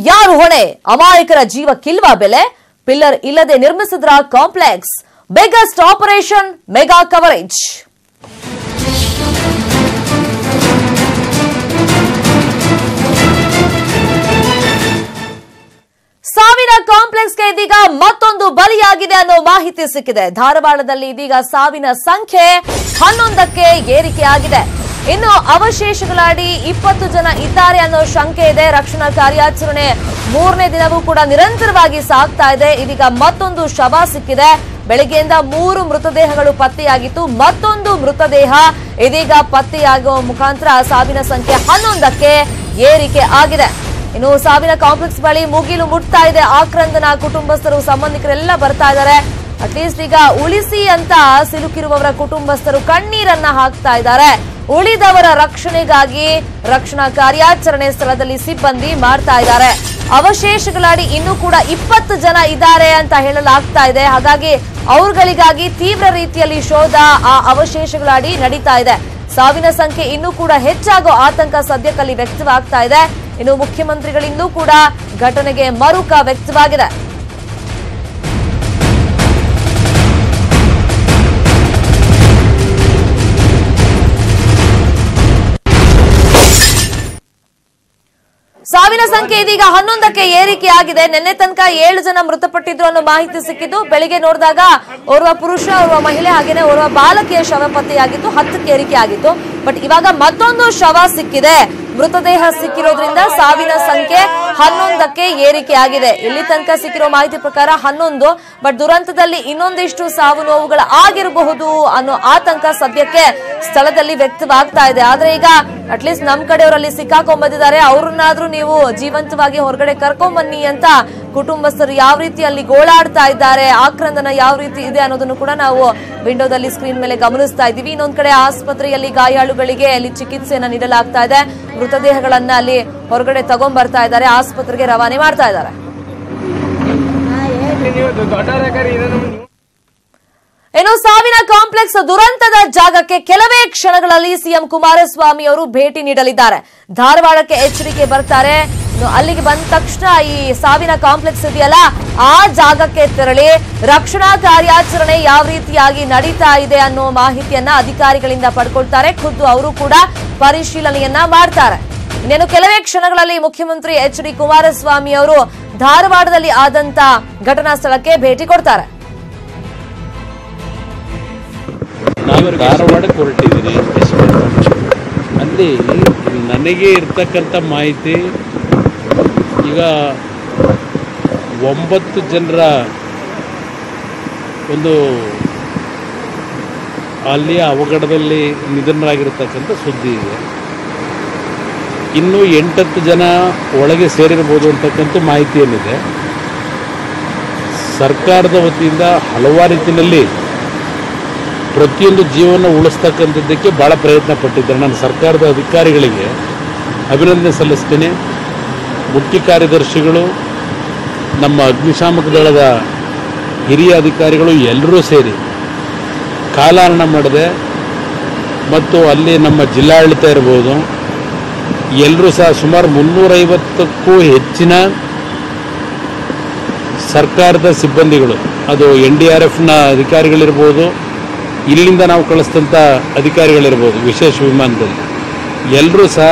ಯಾರು ಹೊಣೆ? ಅಮಾಯಕರ ಜೀವಕ್ಕಿಲ್ವಾ ಬೆಲೆ? ಪಿಲ್ಲರ್ ಇಲ್ಲದೆ ನಿರ್ಮಿಸಿದ್ರ complex, biggest operation, mega coverage. ಸಾವಿನ ಕಾಂಪ್ಲೆಕ್ಸ್ಗೆ ಇದೀಗ ಮತ್ತೊಂದು ಬಲಿಯಾಗಿದೆ ಅನ್ನೋ ಮಾಹಿತಿ ಸಿಕ್ಕಿದೆ. ಧಾರವಾಡದಲ್ಲಿ ಇದೀಗ ಸಾವಿನ ಸಂಖ್ಯೆ 11ಕ್ಕೆ ಏರಿಕೆಯಾಗಿದೆ. ಇನ್ನು ಅವಶೇಷಗಳಡಿ 20 ಜನ ಇದ್ದಾರೆ ಅನ್ನೋ ಶಂಕೆ ಇದೆ. ರಕ್ಷಣಾ ಕಾರ್ಯಾಚರಣೆ 3ನೇ ದಿನವೂ ಕೂಡ ನಿರಂತರವಾಗಿ ಸಾಗ್ತಾ ಇದೆ. ಇದೀಗ ಮತ್ತೊಂದು ಶವ ಸಿಕ್ಕಿದೆ. ಬೆಳಗ್ಗೆಯಿಂದ 3 ಮೃತದೇಹಗಳು ಪತ್ತೆಯಾಗಿತ್ತು. ಮತ್ತೊಂದು ಮೃತದೇಹ ಇದೀಗ ಪತ್ತೆಯಾಗುವ ಮುಖಾಂತರ ಸಾವಿನ ಸಂಖ್ಯೆ 11ಕ್ಕೆ ಏರಿಕೆ ಆಗಿದೆ. ಇನ್ನು ಸಾವಿನ ಕಾಂಪ್ಲೆಕ್ಸ್ ಬಳಿ ಮುಗಿಲು ಮುಟ್ತಾ ಇದೆ. ಆಕ್ರಂದನ ಕುಟುಂಬಸ್ಥರು, ಸಂಬಂಧಿಕರೆಲ್ಲ ಬರ್ತಾ ಇದ್ದಾರೆ. ಅಟ್ಲೀಸ್ಟ್ ಈಗ ಉಳಿಸಿ ಅಂತ ಸಿಲುಕಿರುವವರ ಕುಟುಂಬಸ್ಥರು ಕಣ್ಣೀರನ್ನ ಹಾಕ್ತಾ ಇದ್ದಾರೆ. ಉಳಿದವರ ರಕ್ಷಣೆಗಾಗಿ ರಕ್ಷಣಾ ಕಾರ್ಯಾಚರಣೆ ಸ್ಥಳದಲ್ಲಿ ಸಿಬ್ಬಂದಿ ಮಾಡ್ತಾ ಇದ್ದಾರೆ. ಅವಶೇಷಗಳಡಿ ಇನ್ನೂ ಕೂಡ 20 ಜನ ಇದ್ದಾರೆ ಅಂತ ಹೇಳಲಾಗ್ತಾ ಇದೆ. ಹಾಗಾಗಿ ಅವರುಗಳಿಗಾಗಿ ತೀವ್ರ ರೀತಿಯಲ್ಲಿ ಶೋಧ ಆ ಅವಶೇಷಗಳಡಿ ನಡೀತಾ ಇದೆ. ಸಾವಿನ ಸಂಖ್ಯೆ ಇನ್ನೂ ಕೂಡ ಹೆಚ್ಚಾಗೋ ಆತಂಕ ಸದ್ಯಕ್ಕಲ್ಲಿ ವ್ಯಕ್ತವಾಗ್ತಾ ಇದೆ. ಇನ್ನು ಮುಖ್ಯಮಂತ್ರಿಗಳಿಂದಲೂ ಕೂಡ ಘಟನೆಗೆ ಮರುಕ ವ್ಯಕ್ತವಾಗಿದೆ. ಸಾವಿನ ಸಂಖ್ಯೆ ಇದೀಗ 11ಕ್ಕೆ ಏರಿಕೆಯಾಗಿದೆ. ನಿನ್ನೆ ತನಕ 7 ಜನ ಮೃತಪಟ್ಟಿದ್ರು ಅನ್ನೋ ಮಾಹಿತಿ ಸಿಕ್ಕಿದ್ದು. ಬೆಳಿಗ್ಗೆ ನೋಡಿದಾಗ ಓರ್ವ ಪುರುಷ, ಓರ್ವ ಮಹಿಳೆ, ಹಾಗೇನೆ ಓರ್ವ ಬಾಲಕಿಯ ಶವ ಪತ್ತೆಯಾಗಿತ್ತು. 10ಕ್ಕೆ ಏರಿಕೆ ಆಗಿತ್ತು. ಬಟ್ ಇವಾಗ ಮತ್ತೊಂದು ಶವ ಸಿಕ್ಕಿದೆ. ಮೃತದೇಹ ಸಿಕ್ಕಿರೋದ್ರಿಂದ ಸಾವಿನ ಸಂಖ್ಯೆ 11ಕ್ಕೆ ಏರಿಕೆ ಆಗಿದೆ. ಇಲ್ಲಿ ತನಕ ಸಿಕ್ಕಿರೋ ಮಾಹಿತಿ ಪ್ರಕಾರ 11. ಬಟ್ ದುರಂತದಲ್ಲಿ ಇನ್ನೊಂದಿಷ್ಟು ಸಾವು ನೋವುಗಳ ಆಗಿರಬಹುದು ಅನ್ನೋ ಆತಂಕ ಸದ್ಯಕ್ಕೆ ಸ್ಥಳದಲ್ಲಿ ವ್ಯಕ್ತವಾಗ್ತಾ ಇದೆ. ಆದ್ರೆ ಈಗ ಅಟ್ಲೀಸ್ಟ್ ನಮ್ ಕಡೆಯವರಲ್ಲಿ ಸಿಕ್ಕಾಕೊಂಡ್ಬಂದಿದ್ದಾರೆ. ಅವ್ರನ್ನಾದ್ರೂ ನೀವು ಜೀವಂತವಾಗಿ ಹೊರಗಡೆ ಕರ್ಕೊಂಡ್ಬನ್ನಿ ಅಂತ ಕುಟುಂಬಸ್ಥರು ಯಾವ ರೀತಿ ಅಲ್ಲಿ ಗೋಳಾಡ್ತಾ ಇದ್ದಾರೆ, ಆಕ್ರಂದನ ಯಾವ ರೀತಿ ಇದೆ ಅನ್ನೋದನ್ನು ಕೂಡ ನಾವು ವಿಂಡೋದಲ್ಲಿ ಸ್ಕ್ರೀನ್ ಮೇಲೆ ಗಮನಿಸ್ತಾ ಇದ್ದೀವಿ. ಇನ್ನೊಂದ್ ಕಡೆ ಆಸ್ಪತ್ರೆಯಲ್ಲಿ ಗಾಯಾಳುಗಳಿಗೆ ಅಲ್ಲಿ ಚಿಕಿತ್ಸೆಯನ್ನ ನೀಡಲಾಗ್ತಾ ಇದೆ. ಮೃತದೇಹಗಳನ್ನ ಅಲ್ಲಿ ಹೊರಗಡೆ ತಗೊಂಡ್ಬರ್ತಾ ಇದ್ದಾರೆ, ಆಸ್ಪತ್ರೆಗೆ ರವಾನೆ ಮಾಡ್ತಾ ಇದ್ದಾರೆ. ಇನ್ನು ಸಾವಿನ ಕಾಂಪ್ಲೆಕ್ಸ್ ದುರಂತದ ಜಾಗಕ್ಕೆ ಕೆಲವೇ ಕ್ಷಣಗಳಲ್ಲಿ ಸಿಎಂ ಕುಮಾರಸ್ವಾಮಿ ಅವರು ಭೇಟಿ ನೀಡಲಿದ್ದಾರೆ. ಧಾರವಾಡಕ್ಕೆ ಎಚ್ಚರಿಕೆ ಬರ್ತಾರೆ. ಅಲ್ಲಿಗೆ ಬಂದ ತಕ್ಷಣ ಈ ಸಾವಿನ ಕಾಂಪ್ಲೆಕ್ಸ್ ಇದೆಯಲ್ಲ, ಆ ಜಾಗಕ್ಕೆ ತೆರಳಿ ರಕ್ಷಣಾ ಕಾರ್ಯಾಚರಣೆ ಯಾವ ರೀತಿಯಾಗಿ ನಡೀತಾ ಇದೆ ಅನ್ನೋ ಮಾಹಿತಿಯನ್ನ ಅಧಿಕಾರಿಗಳಿಂದ ಪಡ್ಕೊಳ್ತಾರೆ. ಖುದ್ದು ಅವರು ಕೂಡ ಪರಿಶೀಲನೆಯನ್ನ ಮಾಡ್ತಾರೆ. ಇನ್ನೇನು ಕೆಲವೇ ಕ್ಷಣಗಳಲ್ಲಿ ಮುಖ್ಯಮಂತ್ರಿ ಎಚ್.ಡಿ. ಕುಮಾರಸ್ವಾಮಿ ಅವರು ಧಾರವಾಡದಲ್ಲಿ ಆದಂತ ಘಟನಾ ಸ್ಥಳಕ್ಕೆ ಭೇಟಿ ಕೊಡ್ತಾರೆ. ನಾನು ಧಾರವಾಡಕ್ಕೆ ಹೊರಟಿದ್ದೀನಿ. ಅಲ್ಲಿ ನನಗೆ ಇರ್ತಕ್ಕಂಥ ಮಾಹಿತಿ, ಈಗ 9 ಜನರ ಒಂದು ಅಲ್ಲಿಯ ಅವಘಡದಲ್ಲಿ ನಿಧನರಾಗಿರ್ತಕ್ಕಂಥ ಸುದ್ದಿ ಇದೆ. ಇನ್ನೂ 8-10 ಜನ ಒಳಗೆ ಸೇರಿರ್ಬೋದು ಅಂತಕ್ಕಂಥ ಮಾಹಿತಿ ಏನಿದೆ. ಸರ್ಕಾರದ ವತಿಯಿಂದ ಹಲವಾರು ರೀತಿಯಲ್ಲಿ ಪ್ರತಿಯೊಂದು ಜೀವನ ಉಳಿಸ್ತಕ್ಕಂಥದ್ದಕ್ಕೆ ಭಾಳ ಪ್ರಯತ್ನ ಪಟ್ಟಿದ್ದಾರೆ. ನಾನು ಸರ್ಕಾರದ ಅಧಿಕಾರಿಗಳಿಗೆ ಅಭಿನಂದನೆ ಸಲ್ಲಿಸ್ತೀನಿ. ಮುಖ್ಯ ಕಾರ್ಯದರ್ಶಿಗಳು, ನಮ್ಮ ಅಗ್ನಿಶಾಮಕ ದಳದ ಹಿರಿಯ ಅಧಿಕಾರಿಗಳು ಎಲ್ಲರೂ ಸೇರಿ ಕಾಲಹರಣ ಮಾಡದೆ, ಮತ್ತು ಅಲ್ಲಿ ನಮ್ಮ ಜಿಲ್ಲಾಡಳಿತ ಇರ್ಬೋದು, ಎಲ್ಲರೂ ಸಹ ಸುಮಾರು 350ಕ್ಕೂ ಹೆಚ್ಚಿನ ಸರ್ಕಾರದ ಸಿಬ್ಬಂದಿಗಳು, ಅದು NDRFನ ಅಧಿಕಾರಿಗಳಿರ್ಬೋದು, ಇಲ್ಲಿಂದ ನಾವು ಕಳಿಸಿದಂಥ ಅಧಿಕಾರಿಗಳಿರ್ಬೋದು ವಿಶೇಷ ವಿಮಾನದಲ್ಲಿ, ಎಲ್ಲರೂ ಸಹ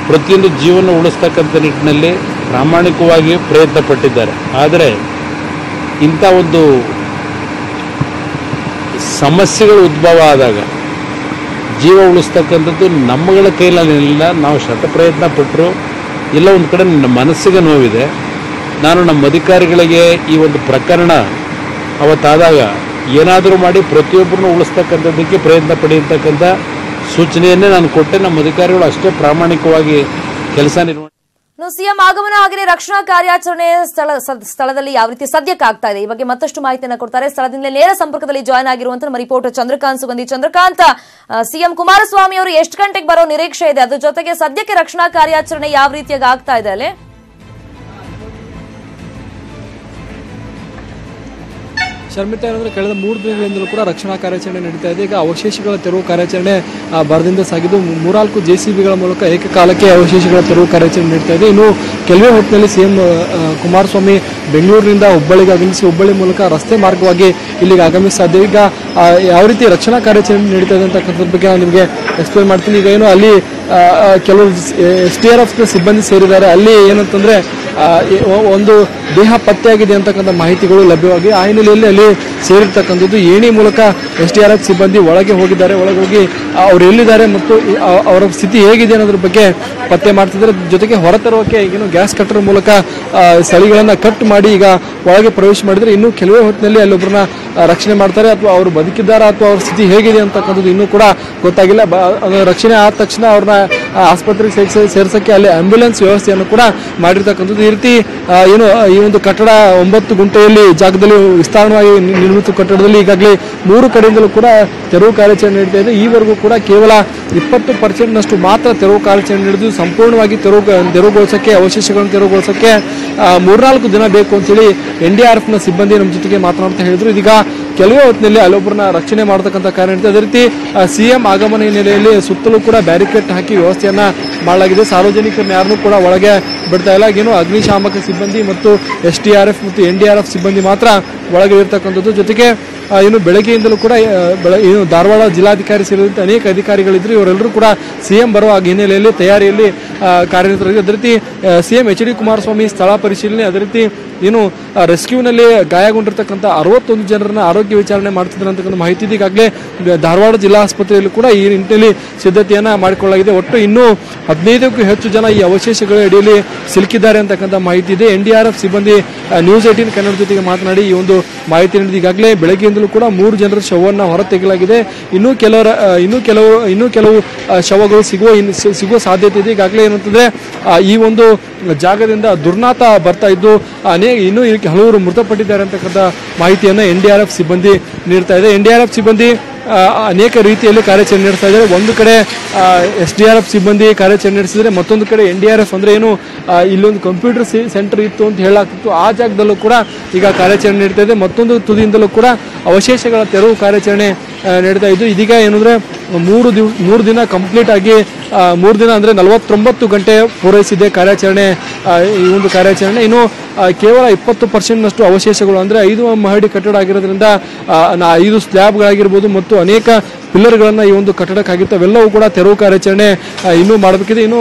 ಪ್ರತಿಯೊಂದು ಜೀವನ ಉಳಿಸ್ತಕ್ಕಂಥ ನಿಟ್ಟಿನಲ್ಲಿ ಪ್ರಾಮಾಣಿಕವಾಗಿ ಪ್ರಯತ್ನ ಪಟ್ಟಿದ್ದಾರೆ. ಆದರೆ ಇಂಥ ಒಂದು ಸಮಸ್ಯೆಗಳು ಉದ್ಭವ ಆದಾಗ ಜೀವ ಉಳಿಸ್ತಕ್ಕಂಥದ್ದು ನಮ್ಮಗಳ ಕೈಲಿಲ್ಲ. ನಾವು ಶತ ಪ್ರಯತ್ನ ಪಟ್ಟರು ಎಲ್ಲ ಒಂದು ಕಡೆ ನನ್ನ ಮನಸ್ಸಿಗೆ ನೋವಿದೆ. ನಾನು ನಮ್ಮ ಅಧಿಕಾರಿಗಳಿಗೆ ಈ ಒಂದು ಪ್ರಕರಣ ಅವತ್ತಾದಾಗ ಏನಾದರೂ ಮಾಡಿ ಪ್ರತಿಯೊಬ್ಬರನ್ನು ಉಳಿಸ್ತಕ್ಕಂಥದ್ದಕ್ಕೆ ಪ್ರಯತ್ನ ಪಡೆಯತಕ್ಕಂಥ ಸೂಚನೆಯನ್ನೇ ನಾನು ಕೊಟ್ಟೆ. ನಮ್ಮ ಅಧಿಕಾರಿಗಳು ಅಷ್ಟೇ ಪ್ರಾಮಾಣಿಕವಾಗಿ ಕೆಲಸ ನಿರ್ವಹಣೆ. ಸಿಎಂ ಆಗಮನ ಹಾಗೆ ರಕ್ಷಣಾ ಕಾರ್ಯಾಚರಣೆ ಸ್ಥಳದಲ್ಲಿ ಯಾವ ರೀತಿ ಸದ್ಯಕ್ಕೆ ಆಗ್ತಾ ಇದೆ, ಈ ಬಗ್ಗೆ ಮತ್ತಷ್ಟು ಮಾಹಿತಿಯನ್ನು ಕೊಡ್ತಾರೆ. ಸ್ಥಳದಿಂದ ನೇರ ಸಂಪರ್ಕದಲ್ಲಿ ಜಾಯ್ನ್ ಆಗಿರುವಂತಹ ನಮ್ಮ ರಿಪೋರ್ಟರ್ ಚಂದ್ರಕಾಂತ್ ಸುಗಂಧಿ. ಚಂದ್ರಕಾಂತ್, ಸಿಎಂ ಕುಮಾರಸ್ವಾಮಿ ಅವರು ಎಷ್ಟು ಗಂಟೆಗೆ ಬರೋ ನಿರೀಕ್ಷೆ ಇದೆ? ಅದ್ರ ಜೊತೆಗೆ ಸದ್ಯಕ್ಕೆ ರಕ್ಷಣಾ ಕಾರ್ಯಾಚರಣೆ ಯಾವ ರೀತಿಯಾಗಿ ಆಗ್ತಾ ಇದೆ ಅಲ್ಲಿ? ಶರ್ಮಿತಾ ಏನಂದ್ರೆ ಕಳೆದ 3 ದಿನಗಳಿಂದಲೂ ಕೂಡ ರಕ್ಷಣಾ ಕಾರ್ಯಾಚರಣೆ ನಡೀತಾ ಇದೆ. ಈಗ ಅವಶೇಷಗಳ ತೆರವು ಕಾರ್ಯಾಚರಣೆ ಭರದಿಂದ ಸಾಗಿದ್ದು 3-4 JCBಗಳ ಮೂಲಕ ಏಕಕಾಲಕ್ಕೆ ಅವಶೇಷಗಳ ತೆರವು ಕಾರ್ಯಾಚರಣೆ ನಡೀತಾ ಇದೆ. ಇನ್ನು ಕೆಲವೇ ಹೊತ್ತಿನಲ್ಲಿ ಸಿಎಂ ಕುಮಾರಸ್ವಾಮಿ ಬೆಂಗಳೂರಿನಿಂದ ಹುಬ್ಬಳ್ಳಿಗೆ ಆಗಮಿಸಿ ಹುಬ್ಬಳ್ಳಿ ಮೂಲಕ ರಸ್ತೆ ಮಾರ್ಗವಾಗಿ ಇಲ್ಲಿಗೆ ಆಗಮಿಸಿದೆ. ಈಗ ಯಾವ ರೀತಿ ರಕ್ಷಣಾ ಕಾರ್ಯಾಚರಣೆ ನಡೀತಾ ಇದೆ ಅಂತಕ್ಕಂಥದ್ರ ಬಗ್ಗೆ ನಾನು ನಿಮಗೆ ಎಕ್ಸ್ಪ್ಲೇನ್ ಮಾಡ್ತೀನಿ. ಈಗ ಏನು ಅಲ್ಲಿ ಕೆಲವು SDRF ಸಿಬ್ಬಂದಿ ಸೇರಿದ್ದಾರೆ. ಅಲ್ಲಿ ಏನಂತಂದ್ರೆ ಒಂದು ದೇಹ ಪತ್ತೆಯಾಗಿದೆ ಅಂತಕ್ಕಂಥ ಮಾಹಿತಿಗಳು ಲಭ್ಯವಾಗಿ ಆ ಹಿನ್ನೆಲೆಯಲ್ಲಿ ಅಲ್ಲಿ ಸೇರಿರ್ತಕ್ಕಂಥದ್ದು ಏಣಿ ಮೂಲಕ SDRF ಸಿಬ್ಬಂದಿ ಒಳಗೆ ಹೋಗಿದ್ದಾರೆ. ಒಳಗೆ ಹೋಗಿ ಅವ್ರು ಎಲ್ಲಿದ್ದಾರೆ ಮತ್ತು ಅವರ ಸ್ಥಿತಿ ಹೇಗಿದೆ ಅನ್ನೋದ್ರ ಬಗ್ಗೆ ಪತ್ತೆ ಮಾಡ್ತಿದ್ದಾರೆ. ಜೊತೆಗೆ ಹೊರತರೋಕೆ ಏನು ಗ್ಯಾಸ್ ಕಟ್ಟರ್ ಮೂಲಕ ಸ್ಥಳಿಗಳನ್ನ ಕಟ್ ಮಾಡಿ ಈಗ ಒಳಗೆ ಪ್ರವೇಶ ಮಾಡಿದ್ರೆ ಇನ್ನು ಕೆಲವೇ ಹೊತ್ತಿನಲ್ಲಿ ಅಲ್ಲೊಬ್ಬರನ್ನ ರಕ್ಷಣೆ ಮಾಡ್ತಾರೆ. ಅಥವಾ ಅವರು ಬದುಕಿದ್ದಾರಾ ಅಥವಾ ಅವ್ರ ಸ್ಥಿತಿ ಹೇಗಿದೆ ಅಂತಕ್ಕಂಥದ್ದು ಇನ್ನೂ ಕೂಡ ಗೊತ್ತಾಗಿಲ್ಲ. ರಕ್ಷಣೆ ಆದ ತಕ್ಷಣ ಅವ್ರನ್ನ ಆಸ್ಪತ್ರೆಗೆ ಸೇರ್ಸಕ್ಕೆ ಅಲ್ಲಿ ಆಂಬ್ಯುಲೆನ್ಸ್ ವ್ಯವಸ್ಥೆಯನ್ನು ಕೂಡ ಮಾಡಿರ್ತಕ್ಕಂಥದ್ದು. ಈ ರೀತಿ ಏನು ಈ ಒಂದು ಕಟ್ಟಡ 9 ಗುಂಟೆಯಲ್ಲಿ ಜಾಗದಲ್ಲಿ ವಿಸ್ತಾರವಾಗಿ ನಿರ್ಮಿತ ಕಟ್ಟಡದಲ್ಲಿ ಈಗಾಗಲೇ 3 ಕಡೆಯಿಂದಲೂ ಕೂಡ ತೆರವು ಕಾರ್ಯಾಚರಣೆ ನಡೀತಾ ಇದೆ. ಈವರೆಗೂ ಕೂಡ ಕೇವಲ 20% ಮಾತ್ರ ತೆರವು ಕಾರ್ಯಾಚರಣೆ ನಡೆದು ಸಂಪೂರ್ಣವಾಗಿ ತೆರವುಗೊಳಿಸಕ್ಕೆ ಅವಶೇಷಗಳನ್ನು ತೆರವುಗೊಳಿಸಕ್ಕೆ 3-4 ದಿನ ಬೇಕು ಅಂತೇಳಿ NDRFನ ಸಿಬ್ಬಂದಿ ನಮ್ಮ ಜೊತೆಗೆ ಮಾತನಾಡ್ತಾ ಹೇಳಿದ್ರು. ಇದೀಗ ಕೆಲವೇ ಹೊತ್ತಿನಲ್ಲಿ ಅಲ್ಲೊಬ್ಬರನ್ನ ರಕ್ಷಣೆ ಮಾಡತಕ್ಕಂಥ ಕಾರ್ಯ ನಡೀತಾ. ಅದೇ ರೀತಿ ಸಿಎಂ ಆಗಮನ ಹಿನ್ನೆಲೆಯಲ್ಲಿ ಸುತ್ತಲೂ ಕೂಡ ಬ್ಯಾರಿಕೇಡ್ ಹಾಕಿ ವ್ಯವಸ್ಥೆಯನ್ನ ಮಾಡಲಾಗಿದೆ. ಸಾರ್ವಜನಿಕರನ್ನ ಯಾರನ್ನೂ ಕೂಡ ಒಳಗೆ ಬಿಡ್ತಾ ಇಲ್ಲ. ಏನು ಅಗ್ನಿಶಾಮಕ ಸಿಬ್ಬಂದಿ ಮತ್ತು SDRF ಮತ್ತು NDRF ಸಿಬ್ಬಂದಿ ಮಾತ್ರ ಒಳಗೆ ಇರ್ತಕ್ಕಂಥದ್ದು. ಜೊತೆಗೆ ಏನು ಬೆಳಗ್ಗೆಯಿಂದಲೂ ಕೂಡ ಏನು ಧಾರವಾಡ ಜಿಲ್ಲಾಧಿಕಾರಿ ಸೇರಿದಂತೆ ಅನೇಕ ಅಧಿಕಾರಿಗಳಿದ್ರು. ಇವರೆಲ್ಲರೂ ಕೂಡ ಸಿಎಂ ಬರುವ ಹಿನ್ನೆಲೆಯಲ್ಲಿ ತಯಾರಿಯಲ್ಲಿ ಕಾರ್ಯನಿರತರಾಗಿದೆ. ಅದೇ ರೀತಿ ಸಿಎಂ HD ಕುಮಾರಸ್ವಾಮಿ ಸ್ಥಳ ಪರಿಶೀಲನೆ, ಅದೇ ರೀತಿ ಏನು ರೆಸ್ಕ್ಯೂನಲ್ಲಿ ಗಾಯಗೊಂಡಿರ್ತಕ್ಕಂಥ 61 ಜನರನ್ನ ಆರೋಗ್ಯ ವಿಚಾರಣೆ ಮಾಡ್ತಿದ್ರು ಅಂತಕ್ಕಂಥ ಮಾಹಿತಿ ಇದೆ. ಈಗಾಗಲೇ ಧಾರವಾಡ ಜಿಲ್ಲಾ ಆಸ್ಪತ್ರೆಯಲ್ಲಿ ಕೂಡ ಈ ನಿಟ್ಟಿನಲ್ಲಿ ಸಿದ್ಧತೆಯನ್ನ ಮಾಡಿಕೊಳ್ಳಲಾಗಿದೆ. ಒಟ್ಟು ಇನ್ನೂ 15ಕ್ಕೂ ಹೆಚ್ಚು ಜನ ಈ ಅವಶೇಷಗಳ ಅಡಿಯಲ್ಲಿ ಸಿಲುಕಿದ್ದಾರೆ ಅಂತಕ್ಕಂಥ ಮಾಹಿತಿ ಇದೆ. NDRF ಸಿಬ್ಬಂದಿ ನ್ಯೂಸ್ 18 ಕನ್ನಡ ಜೊತೆಗೆ ಮಾತನಾಡಿ ಈ ಒಂದು ಮಾಹಿತಿ ನೀಡಿದೆ. ಈಗಾಗಲೇ ಬೆಳಗ್ಗೆಯಿಂದಲೂ ಕೂಡ 3 ಜನರ ಶವವನ್ನು ಹೊರ ತೆಗೆಯಲಾಗಿದೆ. ಇನ್ನೂ ಕೆಲವು ಶವಗಳು ಸಿಗುವ ಸಾಧ್ಯತೆ ಇದೆ. ಈಗಾಗಲೇ ಏನಂತಂದ್ರೆ ಈ ಒಂದು ಜಾಗದಿಂದ ದುರ್ನಾತ ಬರ್ತಾ ಇದ್ದು ಇನ್ನೂ ಹಲವರು ಮೃತಪಟ್ಟಿದ್ದಾರೆ ಅಂತಕ್ಕಂಥ ಮಾಹಿತಿಯನ್ನು NDRF ಸಿಬ್ಬಂದಿ ನೀಡ್ತಾ ಇದೆ. NDRF ಸಿಬ್ಬಂದಿ ಅನೇಕ ರೀತಿಯಲ್ಲಿ ಕಾರ್ಯಾಚರಣೆ ನಡೆಸ್ತಾ ಇದ್ದಾರೆ. ಒಂದು ಕಡೆ SDRF ಸಿಬ್ಬಂದಿ ಕಾರ್ಯಾಚರಣೆ ನಡೆಸಿದರೆ ಮತ್ತೊಂದು ಕಡೆ NDRF ಅಂದ್ರೆ ಏನು ಇಲ್ಲೊಂದು ಕಂಪ್ಯೂಟರ್ ಸೆಂಟರ್ ಇತ್ತು ಅಂತ ಹೇಳಲಾಗ್ತಿತ್ತು. ಆ ಜಾಗದಲ್ಲೂ ಕೂಡ ಈಗ ಕಾರ್ಯಾಚರಣೆ ನಡೀತಾ ಇದೆ. ಮತ್ತೊಂದು ತುದಿಯಿಂದಲೂ ಕೂಡ ಅವಶೇಷಗಳ ತೆರವು ಕಾರ್ಯಾಚರಣೆ ನಡೀತಾ ಇದ್ದು ಇದೀಗ ಏನಂದ್ರೆ 3 ದಿನ ಕಂಪ್ಲೀಟ್ ಆಗಿ 3 ದಿನ ಅಂದ್ರೆ 49 ಗಂಟೆ ಪೂರೈಸಿದೆ ಕಾರ್ಯಾಚರಣೆ. ಈ ಒಂದು ಕಾರ್ಯಾಚರಣೆ ಇನ್ನು ಕೇವಲ 20% ಅವಶೇಷಗಳು ಅಂದ್ರೆ 5 ಮಹಡಿ ಕಟ್ಟಡ ಆಗಿರೋದ್ರಿಂದ 5 ಸ್ಲ್ಯಾಬ್ಗಳಾಗಿರ್ಬೋದು ಮತ್ತು ಅನೇಕ ಪಿಲ್ಲರ್ಗಳನ್ನ ಈ ಒಂದು ಕಟ್ಟಡಕ್ಕಾಗಿತ್ತು. ಅವೆಲ್ಲವೂ ಕೂಡ ತೆರವು ಕಾರ್ಯಾಚರಣೆ ಇನ್ನೂ ಮಾಡಬೇಕಿದೆ. ಇನ್ನು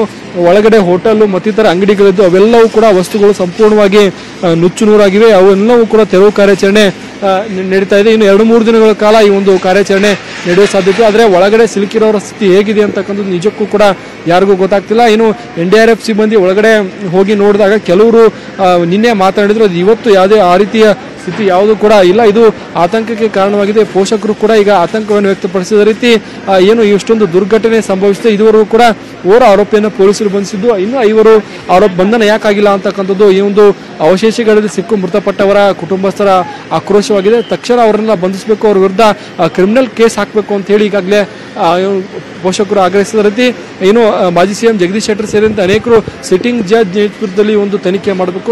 ಒಳಗಡೆ ಹೋಟೆಲ್ ಮತ್ತಿತರ ಅಂಗಡಿಗಳಿದ್ದು ಅವೆಲ್ಲವೂ ಕೂಡ ವಸ್ತುಗಳು ಸಂಪೂರ್ಣವಾಗಿ ನುಚ್ಚು ನೂರಾಗಿವೆ. ಅವೆಲ್ಲವೂ ಕೂಡ ತೆರವು ಕಾರ್ಯಾಚರಣೆ ನಡೀತಾ ಇದೆ. ಇನ್ನು 2-3 ದಿನಗಳ ಕಾಲ ಈ ಒಂದು ಕಾರ್ಯಾಚರಣೆ ನಡೆಯುವ ಸಾಧ್ಯತೆ. ಆದರೆ ಒಳಗಡೆ ಸಿಲುಕಿರೋರ ಸ್ಥಿತಿ ಹೇಗಿದೆ ಅಂತಕ್ಕಂಥದ್ದು ನಿಜಕ್ಕೂ ಕೂಡ ಯಾರಿಗೂ ಗೊತ್ತಾಗ್ತಿಲ್ಲ. ಇನ್ನು NDRF ಸಿಬ್ಬಂದಿ ಒಳಗಡೆ ಹೋಗಿ ನೋಡಿದಾಗ ಕೆಲವರು ನಿನ್ನೆ ಮಾತನಾಡಿದ್ರು ಅದು ಇವತ್ತು ಯಾವುದೇ ಆ ರೀತಿಯ ಸ್ಥಿತಿ ಯಾವುದು ಕೂಡ ಇಲ್ಲ. ಇದು ಆತಂಕಕ್ಕೆ ಕಾರಣವಾಗಿದೆ. ಪೋಷಕರು ಕೂಡ ಈಗ ಆತಂಕವನ್ನು ವ್ಯಕ್ತಪಡಿಸಿದ ರೀತಿ ಏನು ಇಷ್ಟೊಂದು ದುರ್ಘಟನೆ ಸಂಭವಿಸಿದೆ. ಇದುವರೆಗೂ ಕೂಡ ಓರ್ವ ಆರೋಪಿಯನ್ನು ಪೊಲೀಸರು ಬಂಧಿಸಿದ್ದು. ಇನ್ನು 5 ಆರೋಪ ಬಂಧನ ಯಾಕಾಗಿಲ್ಲ ಅಂತಕ್ಕಂಥದ್ದು ಈ ಒಂದು ಅವಶೇಷಗಳಲ್ಲಿ ಸಿಕ್ಕು ಮೃತಪಟ್ಟವರ ಕುಟುಂಬಸ್ಥರ ಆಕ್ರೋಶವಾಗಿದೆ. ತಕ್ಷಣ ಅವರನ್ನ ಬಂಧಿಸಬೇಕು, ಅವ್ರ ವಿರುದ್ಧ ಕ್ರಿಮಿನಲ್ ಕೇಸ್ ಹಾಕಬೇಕು ಅಂತ ಹೇಳಿ ಈಗಾಗಲೇ ಪೋಷಕರು ಆಗ್ರಹಿಸಿದ ರೀತಿ ಏನು ಮಾಜಿ ಸಿಎಂ ಜಗದೀಶ್ ಶೆಟ್ಟರ್ ಸೇರಿದಂತೆ ಅನೇಕರು ಸಿಟ್ಟಿಂಗ್ ಜಡ್ಜ್ ನೇತೃತ್ವದಲ್ಲಿ ಒಂದು ತನಿಖೆ ಮಾಡಬೇಕು.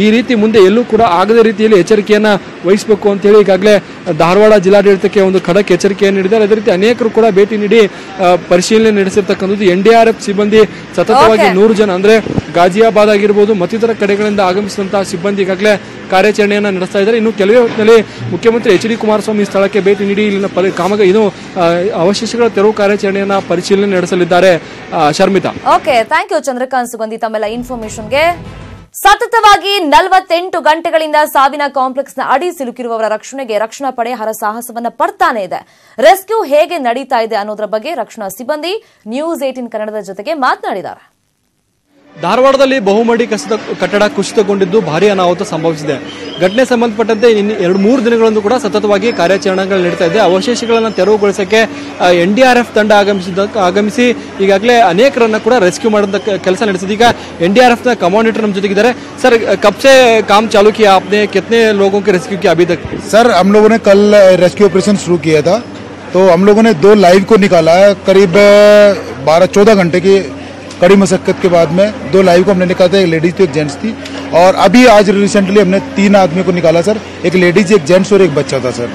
ಈ ರೀತಿ ಮುಂದೆ ಎಲ್ಲೂ ಕೂಡ ಆಗದ ರೀತಿಯಲ್ಲಿ ಎಚ್ಚರಿಕೆಯನ್ನ ವಹಿಸಬೇಕು ಅಂತ ಹೇಳಿ ಈಗಾಗಲೇ ಧಾರವಾಡ ಜಿಲ್ಲಾಡಳಿತಕ್ಕೆ ಒಂದು ಖಡಕ್ ಎಚ್ಚರಿಕೆಯನ್ನು ನೀಡಿದ್ದಾರೆ. ಅದೇ ರೀತಿ ಅನೇಕರು ಕೂಡ ಭೇಟಿ ನೀಡಿ ಪರಿಶೀಲನೆ ನಡೆಸಿರ್ತಕ್ಕಂಥದ್ದು. NDRF ಸಿಬ್ಬಂದಿ ಸತತವಾಗಿ 100 ಜನ ಅಂದ್ರೆ ಗಾಜಿಯಾಬಾದ್ ಆಗಿರ್ಬೋದು ಮತ್ತಿತರ ಕಡೆಗಳಿಂದ ಆಗಮಿಸಿದಂತಹ ಸಿಬ್ಬಂದಿ ಈಗಾಗಲೇ ಕಾರ್ಯಾಚರಣೆಯನ್ನು ನಡೆಸ್ತಾ ಇದ್ದಾರೆ. ಇನ್ನು ಕೆಲವೇ ಹೊತ್ತಿನಲ್ಲಿ ಮುಖ್ಯಮಂತ್ರಿ HD ಕುಮಾರಸ್ವಾಮಿ ಸ್ಥಳಕ್ಕೆ ಭೇಟಿ ನೀಡಿ ಇಲ್ಲಿನ ಅವಶೇಷಗಳ ತೆರವು ಕಾರ್ಯಾಚರಣೆಯನ್ನ ಪರಿಶೀಲನೆ ನಡೆಸಲಿದ್ದಾರೆ. Sharmita. Okay, thank you Chandrakant Sugandhi ತಮ್ಮೆಲ್ಲ ಇನ್ಫಾರ್ಮೇಶನ್ಗೆ. ಸತತವಾಗಿ 48 ಗಂಟೆಗಳಿಂದ ಸಾವಿನ ಕಾಂಪ್ಲೆಕ್ಸ್ನ ಅಡಿ ಸಿಲುಕಿರುವವರ ರಕ್ಷಣೆಗೆ ರಕ್ಷಣಾ ಪಡೆ ಹರಸಾಹಸವನ್ನ ಪಡ್ತಾನೆ ಇದೆ. ರೆಸ್ಕ್ಯೂ ಹೇಗೆ ನಡೀತಾ ಇದೆ ಅನ್ನೋದ್ರ ಬಗ್ಗೆ ರಕ್ಷಣಾ ಸಿಬ್ಬಂದಿ ನ್ಯೂಸ್ 18 ಕನ್ನಡದ ಜೊತೆಗೆ ಮಾತನಾಡಿದ್ದಾರೆ. ಧಾರವಾಡದಲ್ಲಿ ಬಹುಮಹಡಿ ಕಟ್ಟಡ ಕುಸಿತಗೊಂಡಿದ್ದು ಭಾರೀ ಅನಾಹುತ ಸಂಭವಿಸಿದೆ. ಘಟನೆ ಸಂಬಂಧಪಟ್ಟಂತೆ 2-3 ದಿನಗಳಿಂದ ಕೂಡ ಸತತವಾಗಿ ಕಾರ್ಯಾಚರಣೆಗಳು ನಡೀತಾ ಇದೆ. ಅವಶೇಷಗಳನ್ನು ತೆರವುಗೊಳಿಸಕ್ಕೆ NDRF ತಂಡ ಆಗಮಿಸಿ ಈಗಾಗಲೇ ಅನೇಕರನ್ನ ಕೂಡ ರೆಸ್ಕ್ಯೂ ಮಾಡುವಂತ ಕೆಲಸ ನಡೆಸಿದೆ. ಈಗ NDRFನ ಕಮಾಂಡೇಟರ್ ನಮ್ಮ ಜೊತೆಗಿದ್ದಾರೆ. ಸರ್, कब से काम चालू किया आपने, कितने लोगों के रेस्क्यू किया अभी तक? सर, हम लोगों ने कल रेस्क्यू ऑपरेशन शुरू किया था, तो हम लोगों ने 2 लाइव को निकाला है. करीब 12-14 घंटे की कड़ी मशक्कत के बाद में 2 लाइव को हमने निकाला था. एक लेडीज थी, एक जेंट्स थी. और अभी आज रिसेंटली हमने 3 आदमी को निकाला सर, एक लेडीज, एक जेंट्स और एक बच्चा था सर।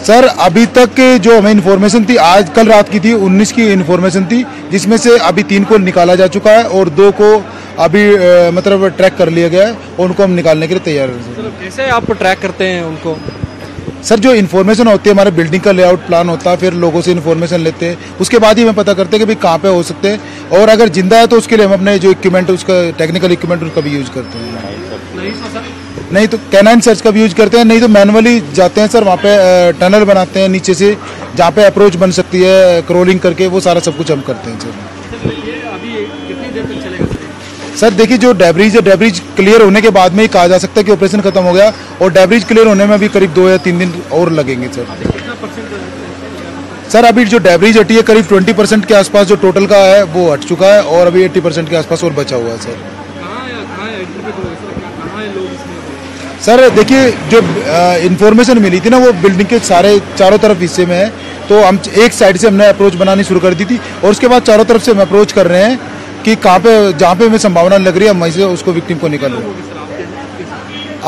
सर अभी तक जो हमें इन्फॉर्मेशन थी, आज कल रात की थी 19 की इन्फॉर्मेशन थी, जिसमें से अभी 3 को निकाला जा चुका है और 2 को अभी मतलब ट्रैक कर लिया गया है और उनको हम निकालने के लिए तैयार हैं। कैसे आप ट्रैक करते हैं उनको? सर जो इन्फॉर्मेशन होती है, हमारे बिल्डिंग का लेआउट प्लान होता है, फिर लोगों से इन्फॉर्मेशन लेते हैं, उसके बाद ही हमें पता करते हैं कि भाई कहाँ पे हो सकते हैं, और अगर जिंदा है तो उसके लिए हम अपने जो इक्विपमेंट, उसका टेक्निकल इक्विपमेंट उसका भी यूज करते हैं। नहीं तो कैनाइन सर्च का भी यूज करते हैं, नहीं तो मैनुअली जाते हैं सर, वहाँ पे टनल बनाते हैं नीचे से, जहाँ पे अप्रोच बन सकती है क्रोलिंग करके, वो सारा सब कुछ हम करते हैं सर। ये अभी कितनी देर तक चलेगा सर देखिए जो डेब्रीज है, डेब्रीज क्लियर होने के बाद में ही कहा जा सकता है कि ऑपरेशन खत्म हो गया, और डेब्रीज क्लियर होने में भी करीब 2 या 3 दिन और लगेंगे सर। सर अभी जो डेब्रीज हटी है करीब 20% के आसपास जो टोटल का है वो हट चुका है, और अभी 80% के आसपास और बचा हुआ है सर। सर देखिए जो इन्फॉर्मेशन मिली थी ना, वो बिल्डिंग के चारों तरफ हिस्से में है, तो हम एक साइड से हमने अप्रोच बनानी शुरू कर दी थी, और उसके बाद चारों तरफ से हम अप्रोच कर रहे हैं कि कहाँ पे, जहाँ पे हमें संभावना लग रही है, हम वहीं से उसको विक्टिम को निकाल रहे हैं।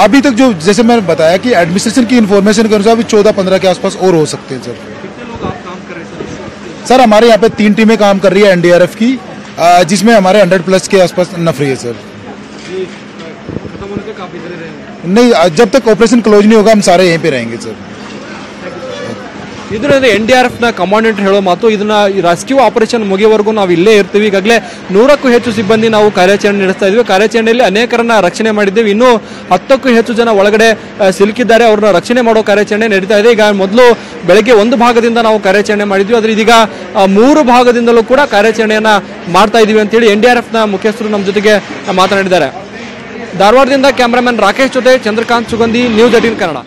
अभी तक जो जैसे मैंने बताया कि एडमिनिस्ट्रेशन की इन्फॉर्मेशन के अनुसार अभी 14-15 के आसपास और हो सकते हैं सर। कितने लोग आप काम कर रहे हैं सर हमारे यहाँ पे 3 टीमें काम कर रही है एनडीआरएफ की, जिसमें हमारे 100+ के आसपास नफरी है सर। खत्म होने तक आप इधर ही रहेंगे? नहीं, जब तक ऑपरेशन क्लोज नहीं होगा हम सारे यहीं पे रहेंगे सर। ಇದರಿಂದ NDRF ನ ಕಮಾಂಡೆಂಟ್ ಹೇಳೋ ಮಾತು, ಇದನ್ನ ರೆಸ್ಕ್ಯೂ ಆಪರೇಷನ್ ಮುಗಿಯವರೆಗೂ ನಾವು ಇಲ್ಲೇ ಇರ್ತೀವಿ. ಈಗಾಗಲೇ 100ಕ್ಕೂ ಹೆಚ್ಚು ಸಿಬ್ಬಂದಿ ನಾವು ಕಾರ್ಯಾಚರಣೆ ನಡೆಸ್ತಾ ಇದ್ವಿ. ಕಾರ್ಯಾಚರಣೆಯಲ್ಲಿ ಅನೇಕರನ್ನ ರಕ್ಷಣೆ ಮಾಡಿದ್ದೇವೆ. ಇನ್ನೂ 10ಕ್ಕೂ ಹೆಚ್ಚು ಜನ ಒಳಗಡೆ ಸಿಲುಕಿದ್ದಾರೆ, ಅವ್ರನ್ನ ರಕ್ಷಣೆ ಮಾಡೋ ಕಾರ್ಯಾಚರಣೆ ನಡೀತಾ ಇದೆ. ಈಗ ಮೊದಲು ಬೆಳಗ್ಗೆ 1 ಭಾಗದಿಂದ ನಾವು ಕಾರ್ಯಾಚರಣೆ ಮಾಡಿದ್ವಿ, ಆದ್ರೆ ಇದೀಗ 3 ಭಾಗದಿಂದಲೂ ಕೂಡ ಕಾರ್ಯಾಚರಣೆಯನ್ನ ಮಾಡ್ತಾ ಇದೀವಿ ಅಂತೇಳಿ NDRF ನ ಮುಖ್ಯಸ್ಥರು ನಮ್ಮ ಜೊತೆಗೆ ಮಾತನಾಡಿದ್ದಾರೆ. ಧಾರವಾಡದಿಂದ ಕ್ಯಾಮರಾಮನ್ ರಾಕೇಶ್ ಜೊತೆ ಚಂದ್ರಕಾಂತ್ ಸುಗಂಧಿ, ನ್ಯೂಸ್ 18 ಕನ್ನಡ.